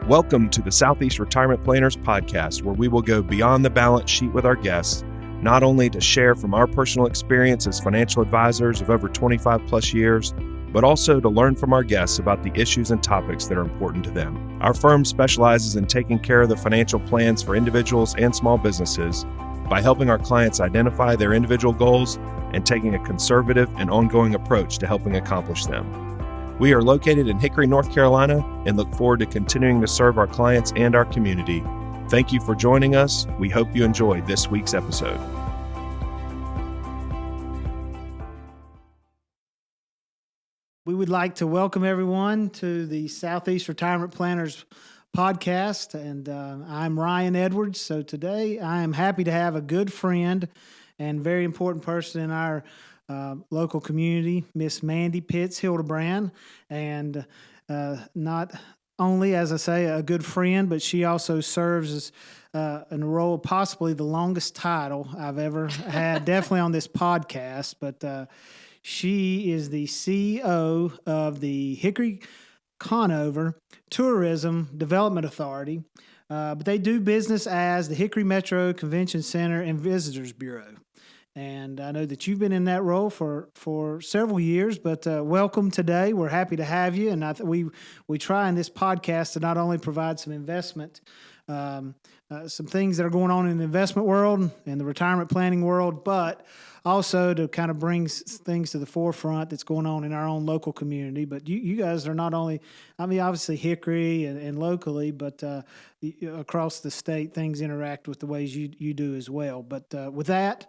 Welcome to the Southeast Retirement Planners Podcast, where we will go beyond the balance sheet with our guests, not only to share from our personal experience as financial advisors of over 25 plus years, but also to learn from our guests about the issues and topics that are important to them. Our firm specializes in taking care of the financial plans for individuals and small businesses by helping our clients identify their individual goals and taking a conservative and ongoing approach to helping accomplish them. We are located in Hickory, North Carolina, and look forward to continuing to serve our clients and our community. Thank you for joining us. We hope you enjoy this week's episode. We would like to welcome everyone to the Southeast Retirement Planners Podcast, and I'm Ryan Edwards. So today I am happy to have a good friend and very important person in our local community, Miss Mandy Pitts Hildebrand, and not only, as I say, a good friend, but she also serves as in a role of possibly the longest title I've ever had, definitely on this podcast. But she is the CEO of the Hickory Conover Tourism Development Authority, but they do business as the Hickory Metro Convention Center and Visitors Bureau. And I know that you've been in that role for several years, but welcome today. We're happy to have you. And we try in this podcast to not only provide some investment, some things that are going on in the investment world and the retirement planning world, but also to kind of bring things to the forefront that's going on in our own local community. But you guys are not only, obviously Hickory and locally, but across the state, things interact with the ways you do as well. But with that,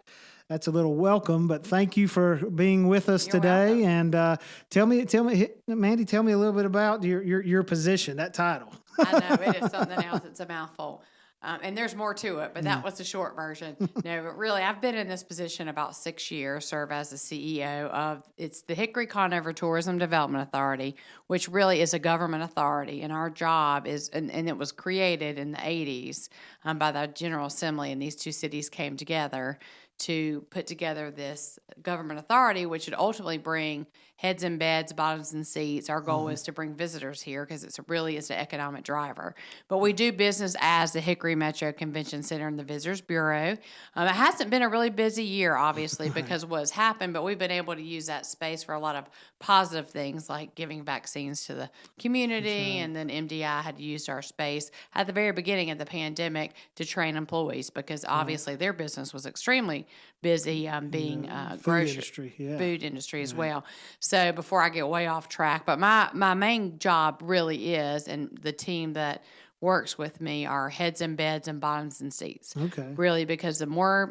that's a little welcome, but thank you for being with us today. Welcome. And tell me, Mandy, tell me a little bit about your position, that title. I know, it is something else. It's a mouthful. And there's more to it, but that was the short version. No, but really, I've been in this position about 6 years, serve as the CEO of, it's the Hickory Conover Tourism Development Authority, which really is a government authority. And our job is, and it was created in the 80s by the General Assembly, and these two cities came together to put together this government authority, which would ultimately bring heads in beds, bottoms in seats. Our goal is to bring visitors here because it's really is an economic driver. But we do business as the Hickory Metro Convention Center and the Visitors Bureau. It hasn't been a really busy year, obviously, because of what's happened, but we've been able to use that space for a lot of positive things like giving vaccines to the community, and then MDI had used our space at the very beginning of the pandemic to train employees because obviously their business was extremely busy being food industry as well. So before I get way off track, but my main job really is, and the team that works with me are heads in beds and bottoms in seats. Okay. Really, because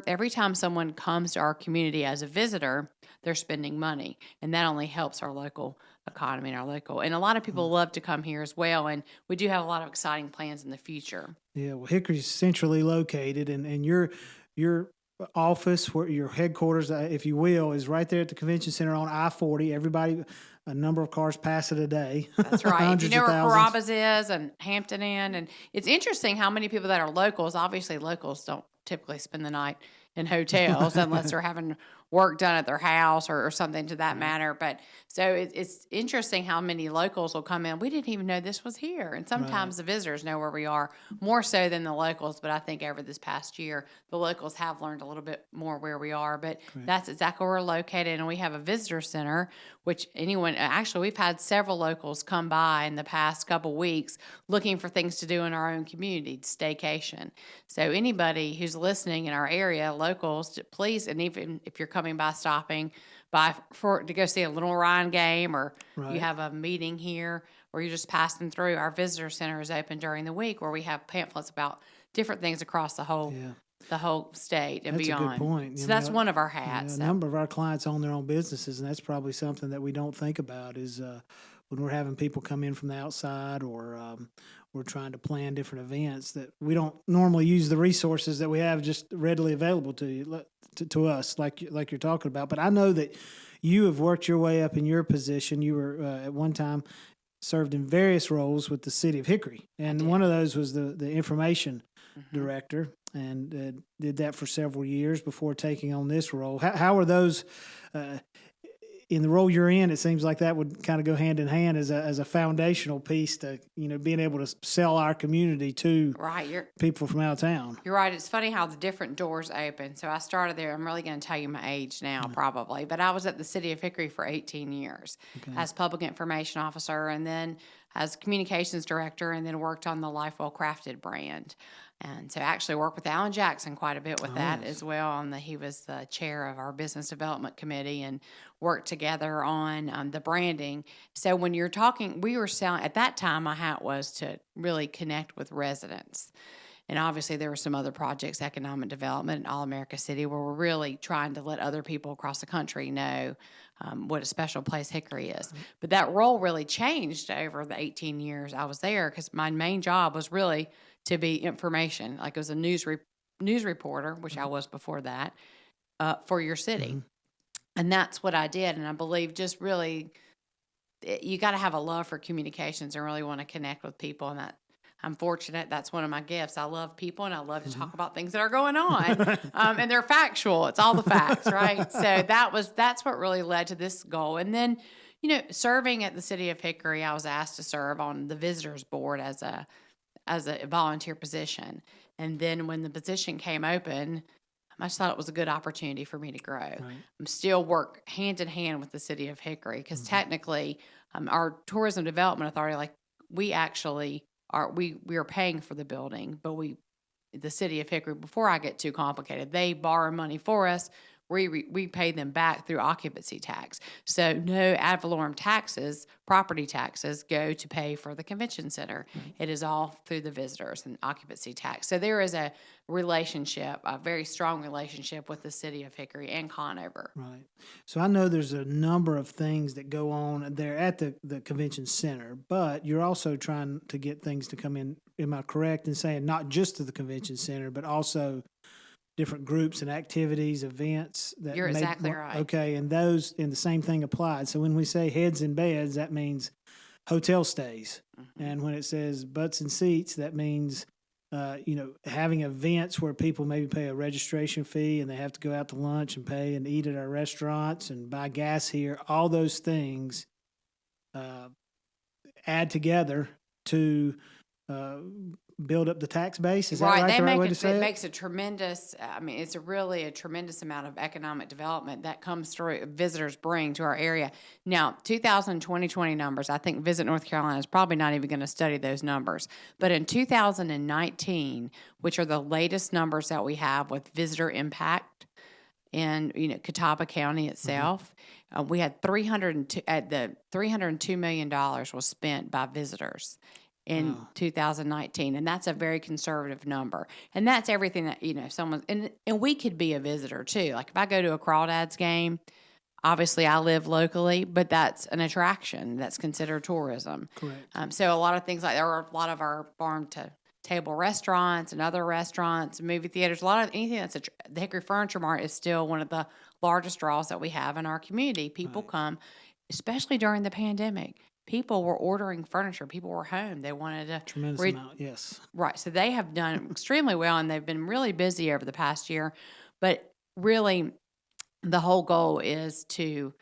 every time someone comes to our community as a visitor, they're spending money, and that only helps our local economy and a lot of people love to come here as well, and we do have a lot of exciting plans in the future. Yeah, well, Hickory's centrally located, and your office, where your headquarters, if you will, is right there at the convention center on I-40. A number of cars pass it a day. That's right. You know where Carrabba's is and Hampton Inn, and it's interesting how many people that are locals. Obviously, locals don't typically spend the night in hotels unless they're having work done at their house or something to that matter. But so it's interesting how many locals will come in. We didn't even know this was here. And sometimes the visitors know where we are more so than the locals. But I think over this past year, the locals have learned a little bit more where we are. But that's exactly where we're located. And we have a visitor center, which we've had several locals come by in the past couple weeks looking for things to do in our own community, staycation. So anybody who's listening in our area, locals, please, and even if you're coming by, stopping by to go see a Little Ryan game, or you have a meeting here, or you're just passing through, our visitor center is open during the week where we have pamphlets about different things across the whole state and beyond. That's a good point. So that's one of our hats. A number of our clients own their own businesses, and that's probably something that we don't think about is when we're having people come in from the outside, or we're trying to plan different events that we don't normally use the resources that we have just readily available to us, like you're talking about. But I know that you have worked your way up in your position. You were at one time served in various roles with the city of Hickory, and one of those was the information director, and did that for several years before taking on this role. How are those in the role you're in, it seems like that would kind of go hand in hand as a foundational piece to, being able to sell our community to people from out of town. You're right. It's funny how the different doors open. So I started there. I'm really going to tell you my age now, probably, but I was at the city of Hickory for 18 years as public information officer, and then as communications director, and then worked on the Life Well Crafted brand. And so I actually worked with Alan Jackson quite a bit with that as well. He was the chair of our business development committee, and worked together on the branding. So when you're talking, we were selling, at that time, my hat was to really connect with residents. And obviously there were some other projects, economic development in All America City, where we're really trying to let other people across the country know what a special place Hickory is. But that role really changed over the 18 years I was there, because my main job was really to be information. Like, it was a news reporter, which I was before that, for your city. And that's what I did. And I believe just really, you got to have a love for communications and really want to connect with people. And that, I'm fortunate. That's one of my gifts. I love people, and I love to talk about things that are going on. And they're factual. It's all the facts, right? So that's what really led to this goal. And then, serving at the city of Hickory, I was asked to serve on the visitors board as a volunteer position. And then when the position came open, I just thought it was a good opportunity for me to grow. Right. I'm still work hand in hand with the city of Hickory, because technically our tourism development authority, we actually we are paying for the building, but the city of Hickory, before I get too complicated, they borrow money for us. We pay them back through occupancy tax. So no ad valorem taxes, property taxes, go to pay for the convention center. Right. It is all through the visitors and occupancy tax. So there is a relationship, a very strong relationship with the city of Hickory and Conover. Right. So I know there's a number of things that go on there at the convention center, but you're also trying to get things to come in. Am I correct in saying not just to the convention center, but also different groups and activities, events? You're exactly right. Okay, and the same thing applied. So when we say heads in beds, that means hotel stays. And when it says butts and seats, that means having events where people maybe pay a registration fee and they have to go out to lunch and pay and eat at our restaurants and buy gas here. All those things add together to build up the tax base. Is that right? It makes a tremendous, it's really a tremendous amount of economic development that comes through, visitors bring to our area. Now, 2020 numbers, I think Visit North Carolina is probably not even going to study those numbers. But in 2019, which are the latest numbers that we have with visitor impact in Catawba County itself, we had $302 million was spent by visitors in 2019, and that's a very conservative number. And that's everything that someone and we could be a visitor too. Like, if I go to a Crawdads game, obviously I live locally, but that's an attraction that's considered tourism. Correct. So a lot of things, like there are a lot of our farm to table restaurants and other restaurants, movie theaters, a lot of anything that's the Hickory Furniture Mart is still one of the largest draws that we have in our community. People come, especially during the pandemic. People were ordering furniture. People were home. They wanted a tremendous amount. Yes. Right. So they have done extremely well, and they've been really busy over the past year. But really, the whole goal is to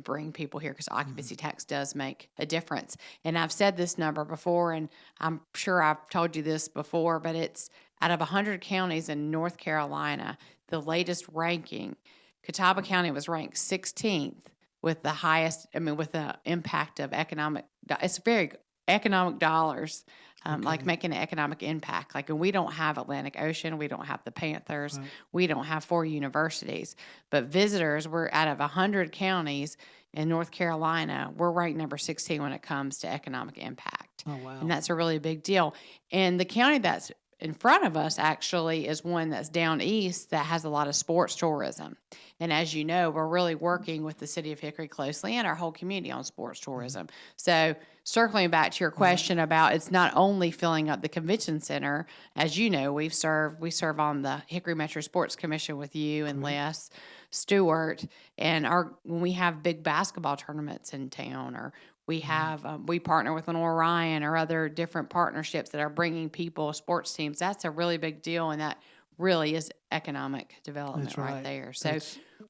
bring people here, because occupancy tax does make a difference. And I've said this number before, and I'm sure I've told you this before, but it's out of 100 counties in North Carolina, the latest ranking, Catawba County was ranked 16th. With the highest, with the impact of it's very economic dollars, like making an economic impact. Like, and we don't have Atlantic Ocean, we don't have the Panthers, we don't have 4 universities, but visitors, we're out of 100 counties in North Carolina, we're ranked number 16 when it comes to economic impact. Oh, wow. And that's a really big deal. And the county that's in front of us actually is one that's down east that has a lot of sports tourism. And as you know, we're really working with the city of Hickory closely and our whole community on sports tourism. So circling back to your question about, it's not only filling up the convention center. As you know, we serve on the Hickory Metro Sports Commission with you and Les Stewart. And when we have big basketball tournaments in town, or we have we partner with Lenore Ryan or other different partnerships that are bringing people, sports teams. That's a really big deal, and that really is economic development right there. So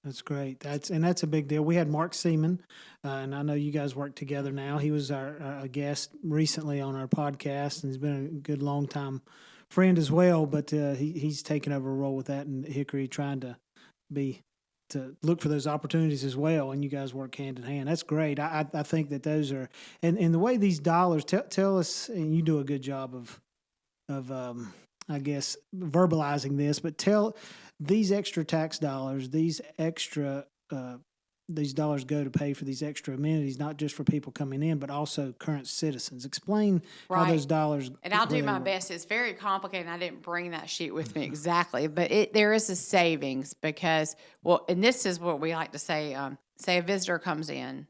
That's great. That's a big deal. We had Mark Seaman, and I know you guys work together now. He was our guest recently on our podcast, and he's been a good long time friend as well. But he's taken over a role with that in Hickory, trying to look for those opportunities as well. And you guys work hand in hand. That's great. I think that those are and the way these dollars tell us, and you do a good job of I guess verbalizing this, but tell these extra tax dollars, these dollars go to pay for these extra amenities, not just for people coming in, but also current citizens. Explain how those dollars. And I'll do my best. It's very complicated. I didn't bring that sheet with me exactly, but there is a savings because, and this is what we like to say. Say a visitor comes in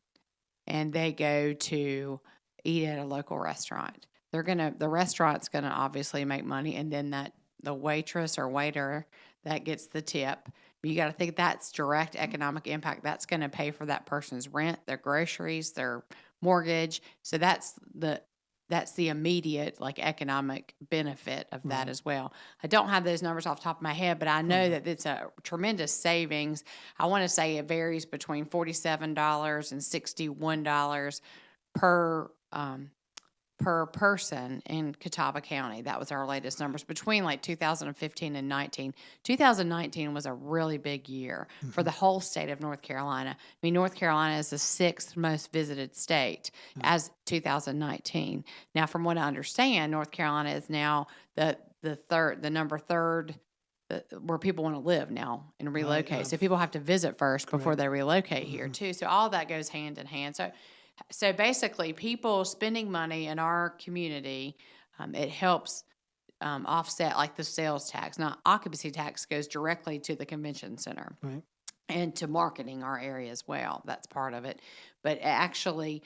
and they go to eat at a local restaurant. The restaurant's gonna obviously make money, and then the waitress or waiter that gets the tip. You got to think that's direct economic impact. That's going to pay for that person's rent, their groceries, their mortgage. So that's the immediate economic benefit of that as well. I don't have those numbers off the top of my head, but I know that it's a tremendous savings. I want to say it varies between $47 and $61 per person in Catawba County. That was our latest numbers between 2015 and 19. 2019 was a really big year for the whole state of North Carolina. I mean, North Carolina is the 6th most visited state as 2019. Now, from what I understand, North Carolina is now the number third where people want to live now and relocate. Right, so people have to visit first before they relocate here too. So all that goes hand in hand. So basically, people spending money in our community, it helps offset the sales tax. Now, occupancy tax goes directly to the convention center and to marketing our area as well. That's part of it. But actually,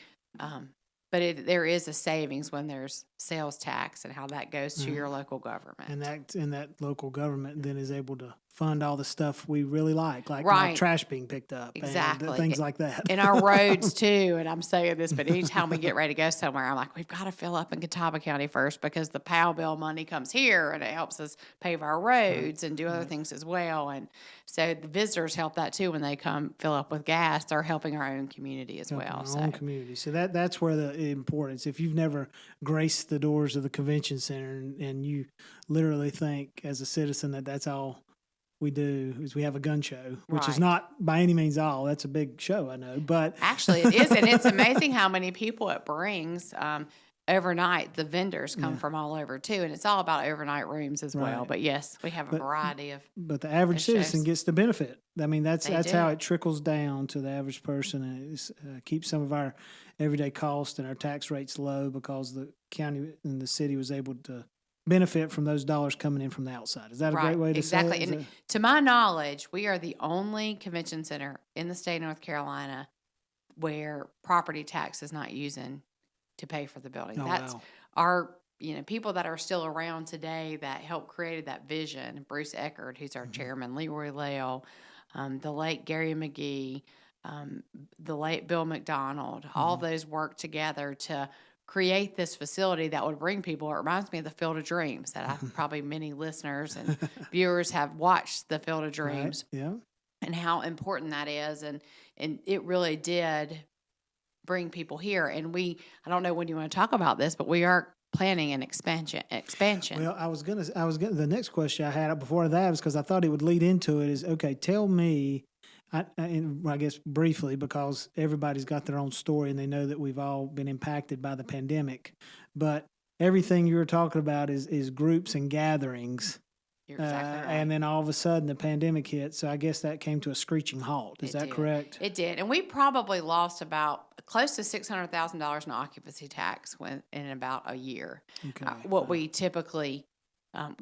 there is a savings when there's sales tax and how that goes to your local government. And that local government then is able to fund all the stuff we really like trash being picked up. Exactly. And things like that. And our roads too, and I'm saying this, but anytime we get ready to go somewhere, I'm like, we've got to fill up in Catawba County first because the POW bill money comes here and it helps us pave our roads and do other things as well. And so the visitors help that too when they come fill up with gas. They're helping our own community as well. Our own community. So that's where the importance. If you've never graced the doors of the convention center and you literally think as a citizen that's all we do is we have a gun show, which is not by any means all. That's a big show, I know, but actually it is, and it's amazing how many people it brings. Overnight, the vendors come from all over too, and it's all about overnight rooms as well. But yes, we have a variety of. But the average citizen gets the benefit. I mean, that's how it trickles down to the average person, and it keeps some of our everyday costs and our tax rates low because the county and the city was able to benefit from those dollars coming in from the outside. Is that a great way to say it? Exactly. And to my knowledge, we are the only convention center in the state of North Carolina where property tax is not using to pay for the building. That's our, people that are still around today that helped created that vision. Bruce Eckert, who's our chairman, Leroy Lale, the late Gary McGee, the late Bill McDonald, all those worked together to create this facility that would bring people. It reminds me of the Field of Dreams that probably many listeners and viewers have watched the Field of Dreams and how important that is. And it really did bring people here. And I don't know when you want to talk about this, but we are planning an expansion. Well, I was gonna, the next question I had before that was because I thought it would lead into it is, okay, tell me, I guess briefly, because everybody's got their own story and they know that we've all been impacted by the pandemic. But everything you were talking about is groups and gatherings. You're exactly right. And then all of a sudden the pandemic hit. So I guess that came to a screeching halt. Is that correct? It did. And we probably lost about close to $600,000 in occupancy tax in about a year. Okay. What we typically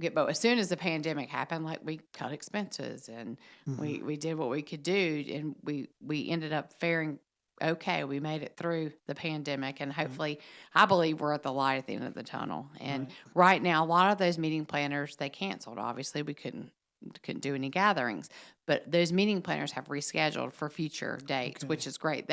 get, but as soon as the pandemic happened, we cut expenses and we did what we could do, and we ended up faring okay. We made it through the pandemic, and hopefully, I believe we're at the light at the end of the tunnel. And right now, a lot of those meeting planners, they canceled. Obviously, we couldn't couldn't do any gatherings. But those meeting planners have rescheduled for future dates, which is great.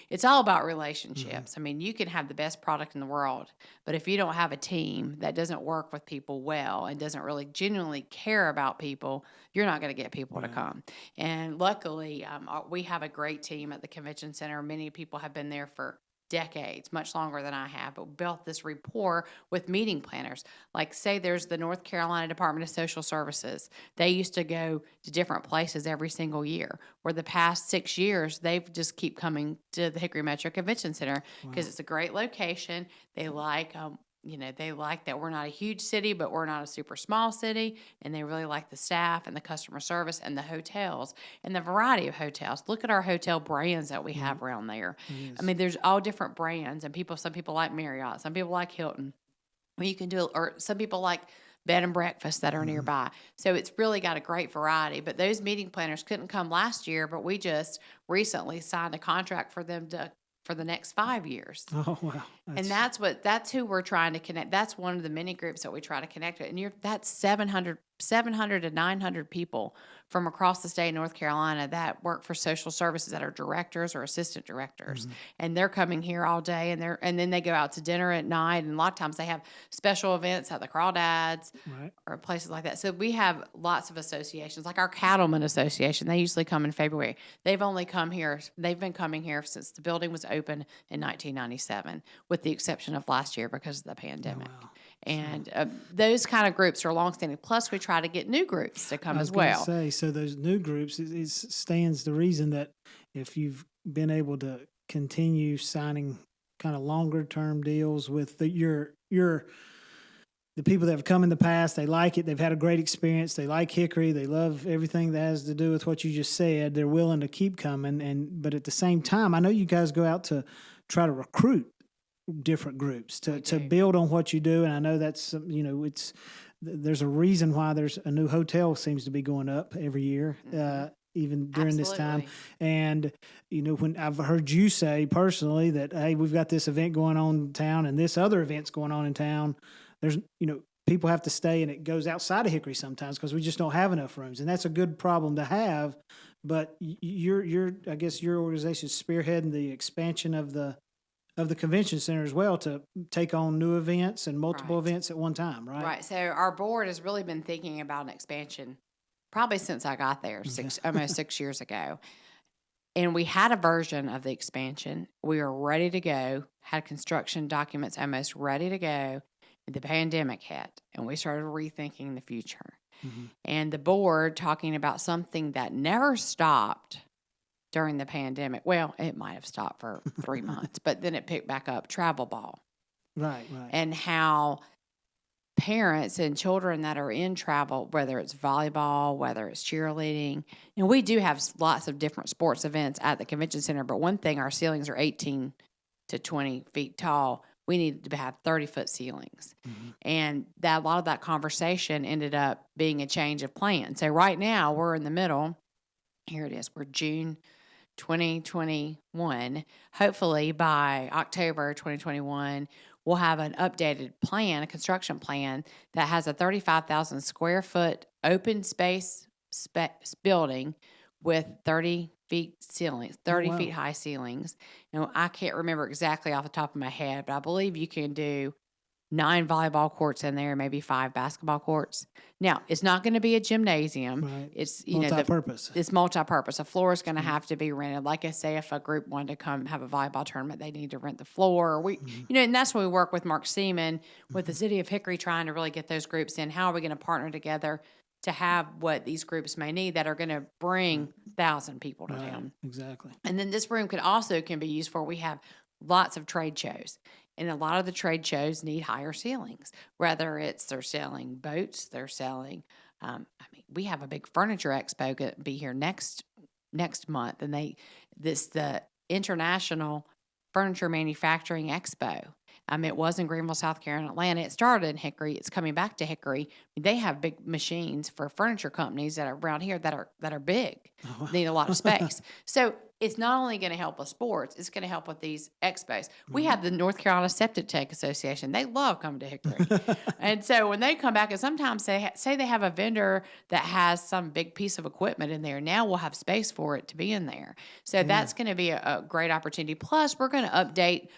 It's all about relationships. I mean, you can have the best product in the world, but if you don't have a team that doesn't work with people well and doesn't really genuinely care about people, you're not going to get people to come. And luckily, we have a great team at the convention center. Many people have been there for decades, much longer than I have, but built this rapport with meeting planners. Like, say there's the North Carolina Department of Social Services. They used to go to different places every single year. For the past 6 years, they've just keep coming to the Hickory Metro Convention Center because it's a great location. They like they like that we're not a huge city, but we're not a super small city. And they really like the staff and the customer service and the hotels and the variety of hotels. Look at our hotel brands that we have around there. I mean, there's all different brands, and some people like Marriott, some people like Hilton. Well, you can do it, or some people like bed and breakfast that are nearby. So it's really got a great variety. But those meeting planners couldn't come last year, but we just recently signed a contract for them for the next 5 years. Oh, wow. And that's who we're trying to connect. That's one of the mini groups that we try to connect with. And that's 700 to 900 people from across the state of North Carolina that work for social services that are directors or assistant directors. And they're coming here all day, and then they go out to dinner at night. And a lot of times they have special events at the Crawdads or places like that. So we have lots of associations, like our Cattlemen Association. They usually come in February. They've been coming here since the building was open in 1997, with the exception of last year because of the pandemic. Oh, wow. And those kind of groups are longstanding. Plus, we try to get new groups to come as well. So those new groups, it stands the reason that if you've been able to continue signing kind of longer term deals with the people that have come in the past, they like it. They've had a great experience. They like Hickory. They love everything that has to do with what you just said. They're willing to keep coming. But at the same time, I know you guys go out to try to recruit different groups to build on what you do. And I know that's, there's a reason why there's a new hotel seems to be going up every year, even during this time. And, when I've heard you say personally that, hey, we've got this event going on in town and this other event's going on in town, there's, people have to stay, and it goes outside of Hickory sometimes because we just don't have enough rooms. And that's a good problem to have. But I guess your organization is spearheading the expansion of the convention center as well to take on new events and multiple events at one time, right? Right. So our board has really been thinking about an expansion probably since I got there almost 6 years ago. And we had a version of the expansion. We were ready to go, had construction documents almost ready to go. The pandemic hit, and we started rethinking the future. And the board talking about something that never stopped during the pandemic. Well, it might have stopped for 3 months, but then it picked back up, travel ball. Right. And how parents and children that are in travel, whether it's volleyball, whether it's cheerleading, and we do have lots of different sports events at the convention center, but one thing, our ceilings are 18 to 20 feet tall. We needed to have 30-foot ceilings. And a lot of that conversation ended up being a change of plan. So right now we're in the middle. Here it is. We're June 2021. Hopefully by October 2021, we'll have an updated plan, a construction plan that has a 35,000 square foot open space building with 30 feet ceilings, 30 feet high ceilings. I can't remember exactly off the top of my head, but I believe you can do 9 volleyball courts in there, maybe 5 basketball courts. Now, it's not going to be a gymnasium. Right. It's multi-purpose. It's multi-purpose. A floor is going to have to be rented. Like I say, if a group wanted to come have a volleyball tournament, they need to rent the floor. And that's when we work with Mark Seaman with the city of Hickory, trying to really get those groups in. How are we going to partner together to have what these groups may need that are going to bring 1,000 people to town? Exactly. And then this room can be used for, we have lots of trade shows. And a lot of the trade shows need higher ceilings, whether they're selling boats, they're selling, we have a big furniture expo going to be here next month. And the International Furniture Manufacturing Expo. It was in Greenville, South Carolina, Atlanta. It started in Hickory. It's coming back to Hickory. They have big machines for furniture companies that are around here that are big, need a lot of space. So it's not only going to help with sports, it's going to help with these expos. We have the North Carolina Septic Tank Association. They love coming to Hickory. And so when they come back, and sometimes say they have a vendor that has some big piece of equipment in there, now we'll have space for it to be in there. So that's going to be a great opportunity. Plus, we're going to update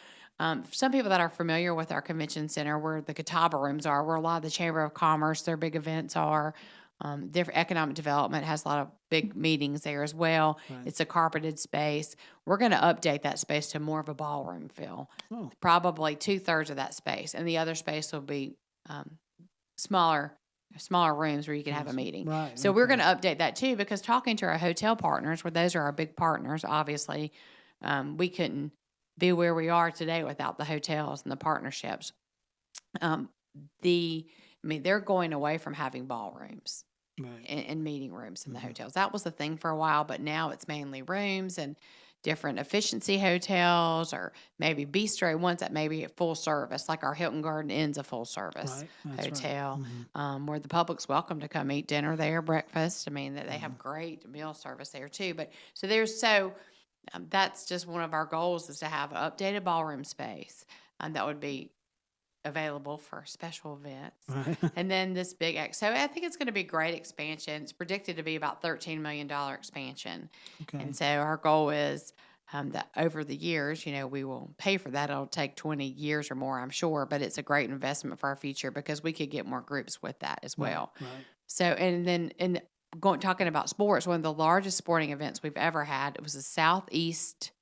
some people that are familiar with our convention center, where the Catawba rooms are, where a lot of the Chamber of Commerce, their big events are. Different economic development has a lot of big meetings there as well. Right. It's a carpeted space. We're going to update that space to more of a ballroom feel. Probably 2/3 of that space, and the other space will be smaller rooms where you can have a meeting. Right. So we're going to update that too, because talking to our hotel partners, where those are our big partners, obviously, we couldn't be where we are today without the hotels and the partnerships. They're going away from having ballrooms. Right. And meeting rooms in the hotels. That was the thing for a while, but now it's mainly rooms and different efficiency hotels, or maybe bistro ones that may be at full service, like our Hilton Garden Inn's a full service hotel, where the public's welcome to come eat dinner there, breakfast. I mean, they have great meal service there too. But that's just one of our goals, is to have an updated ballroom space that would be available for special events. Right. And then this big, so I think it's going to be great expansion. It's predicted to be about $13 million expansion. Okay. And so our goal is that over the years, we will pay for that. It'll take 20 years or more, I'm sure, but it's a great investment for our future, because we could get more groups with that as well. Right. So, and then talking about sports, one of the largest sporting events we've ever had, it was the southeast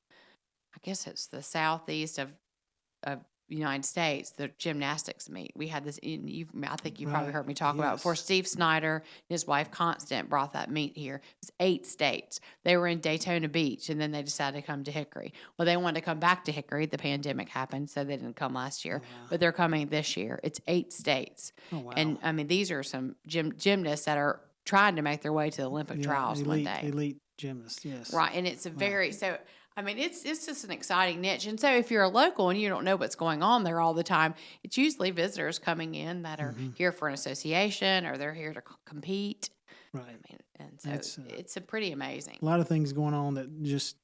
of United States, the gymnastics meet. We had this, I think you probably heard me talk about it before. Steve Snyder and his wife Constant brought that meet here. It was 8 states. They were in Daytona Beach, and then they decided to come to Hickory. Well, they wanted to come back to Hickory. The pandemic happened, so they didn't come last year. But they're coming this year. It's 8 states. Oh, wow. And, I mean, these are some gymnasts that are trying to make their way to the Olympic trials one day. Elite gymnasts, yes. Right, and it's it's just an exciting niche. And so if you're a local and you don't know what's going on there all the time, it's usually visitors coming in that are here for an association, or they're here to compete. Right. And so it's a pretty amazing. A lot of things going on that just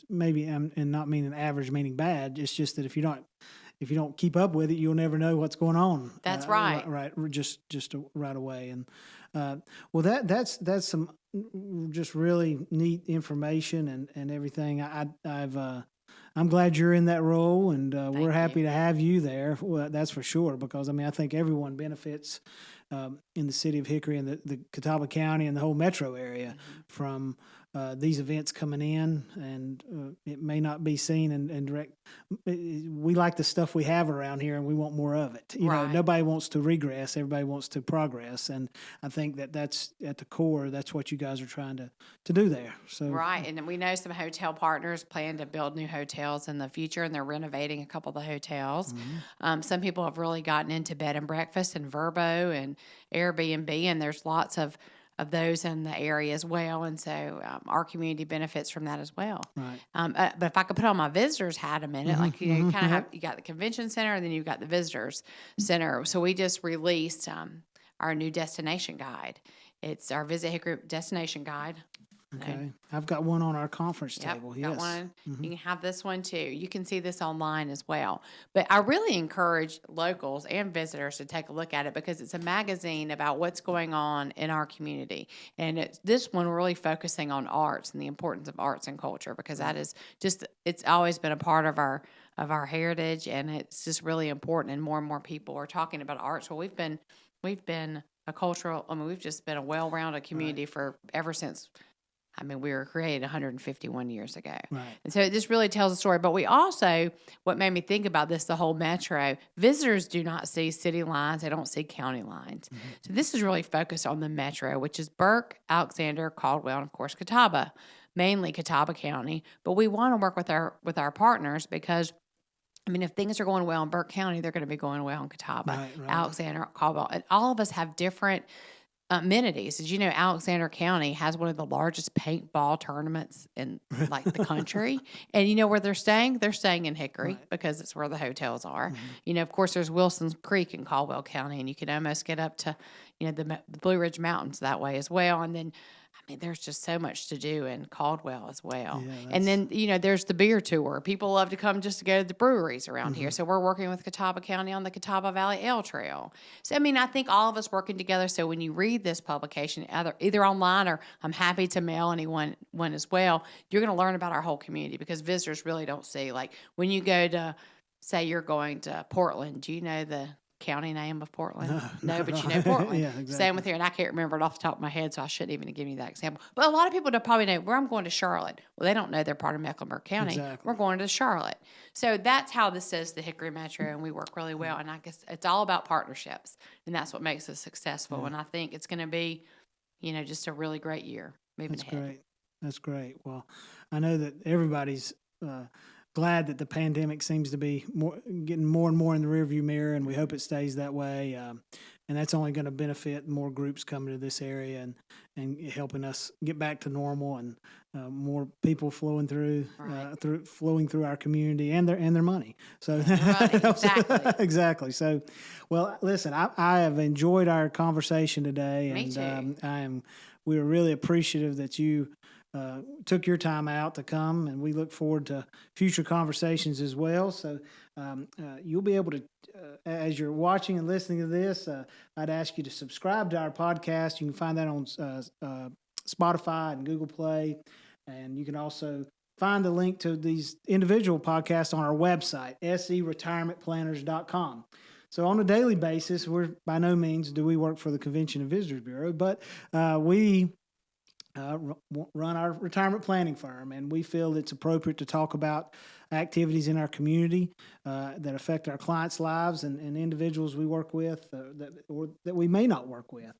maybe, and not meaning average, meaning bad. It's just that if you don't keep up with it, you'll never know what's going on. That's right. Right. Just right away. And that's some just really neat information and everything. I'm glad you're in that role, and we're happy to have you there. Well, that's for sure, because I think everyone benefits in the city of Hickory and the Catawba County and the whole metro area from these events coming in, and it may not be seen in direct. We like the stuff we have around here, and we want more of it. You know, nobody wants to regress; everybody wants to progress, and I think that's at the core. That's what you guys are trying to do there. So and we know some hotel partners plan to build new hotels in the future, and they're renovating a couple of the hotels. Some people have really gotten into bed and breakfast and Vrbo and Airbnb, and there's lots of those in the area as well, and so our community benefits from that as well. Right. But if I could put on my visitors hat a minute, like you kind of have, you got the convention center, and then you've got the visitors center. So we just released our new destination guide. It's our Visit Hickory destination guide. Okay, I've got one on our conference table. Yes, got one. You can have this one too. You can see this online as well. But I really encourage locals and visitors to take a look at it, because it's a magazine about what's going on in our community. And this one really focusing on arts and the importance of arts and culture, because that is it's always been a part of our heritage, and it's just really important. And more people are talking about arts. Well, we've been a cultural. We've just been a well-rounded community for ever since. We were created 151 years ago. Right. And so it just really tells a story. But we also, what made me think about this, the whole metro, visitors do not see city lines. They don't see county lines. So this is really focused on the metro, which is Burke, Alexander, Caldwell, and, of course, Catawba, mainly Catawba County. But we want to work with our partners, because if things are going well in Burke County, they're going to be going well in Catawba, Alexander, Caldwell. And all of us have different amenities. As you know, Alexander County has one of the largest paintball tournaments in the country. And you know where they're staying? They're staying in Hickory, because it's where the hotels are. Of course, there's Wilson's Creek in Caldwell County, and you can almost get up to, the Blue Ridge Mountains that way as well. And then, there's just so much to do in Caldwell as well. Yeah, and then, there's the beer tour. People love to come just to go to the breweries around here. Mm-hmm. So we're working with Catawba County on the Catawba Valley Ale Trail. So, I think all of us working together. So when you read this publication, either online or I'm happy to mail anyone one as well, you're going to learn about our whole community because visitors really don't see. Like when you go to, say you're going to Portland, do you know the county name of Portland? No, but you know Portland. Yeah, exactly. Same with here, and I can't remember it off the top of my head, so I shouldn't even give you that example. But a lot of people don't probably know where I'm going to Charlotte. Well, they don't know they're part of Mecklenburg County. Exactly. We're going to Charlotte. So that's how this is the Hickory Metro, and we work really well. And I guess it's all about partnerships, and that's what makes us successful. And I think it's going to be, just a really great year moving ahead. That's great. Well, I know that everybody's glad that the pandemic seems to be getting more and more in the rearview mirror, and we hope it stays that way. And that's only going to benefit more groups coming to this area and helping us get back to normal, and more people flowing through our community and their money. So exactly. Exactly. So, well, listen, I have enjoyed our conversation today, Me too. We are really appreciative that you took your time out to come, and we look forward to future conversations as well. So you'll be able to, as you're watching and listening to this, I'd ask you to subscribe to our podcast. You can find that on Spotify and Google Play, and you can also find the link to these individual podcasts on our website, seretirementplanners.com. So on a daily basis, we're by no means do we work for the Convention and Visitors Bureau, but we run our retirement planning firm, and we feel it's appropriate to talk about activities in our community that affect our clients' lives and individuals we work with that we may not work with.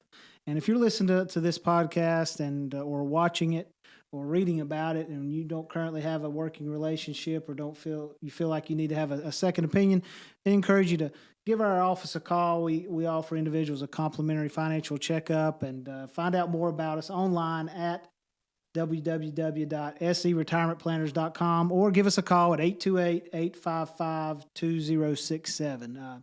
And if you're listening to this podcast and or watching it or reading about it, and you don't currently have a working relationship or you feel like you need to have a second opinion, I encourage you to give our office a call. We offer individuals a complimentary financial checkup, and find out more about us online at www.seretirementplanners.com, or give us a call at 828-855-2067.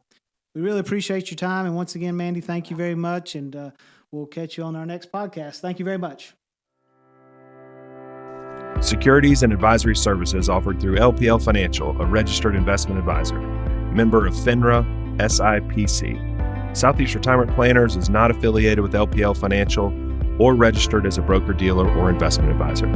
We really appreciate your time. And once again, Mandy, thank you very much. And we'll catch you on our next podcast. Thank you very much. Securities and advisory services offered through LPL Financial, a registered investment advisor. Member of FINRA, SIPC. Southeast Retirement Planners is not affiliated with LPL Financial or registered as a broker-dealer or investment advisor.